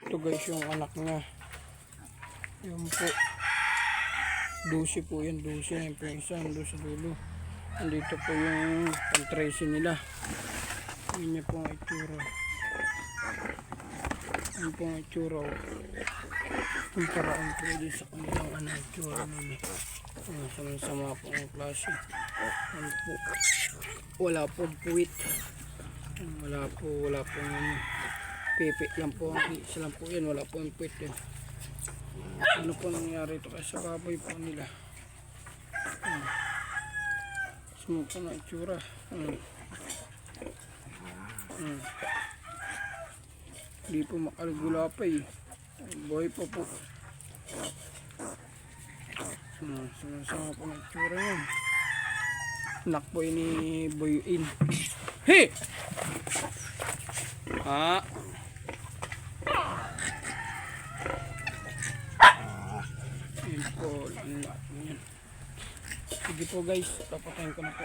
Ito guys yung anak niya. Yan po. 12 po yan. 12. Yan po yung isa. Nandun sa dulo. Andito po yung pang-13 nila. Yan niya po ang itsura. Yan po ang itsura. Yung paraan po din sa kanilang itsura nila. Sama-sama po ang klase. Yan po. Wala po puwit. Wala po yung pipi lang po. Isa lang po yan. Wala po yung puwit yan. Ano po nangyari ito kasi sa baboy po nila. Sumuk po na itsura. Hindi po makalagulapay. Buhay po po. Sama po na itsura yan. Anak po ini Boyuin. Hey! Ha? Yan po. Sige po guys. Papatayin ko na po.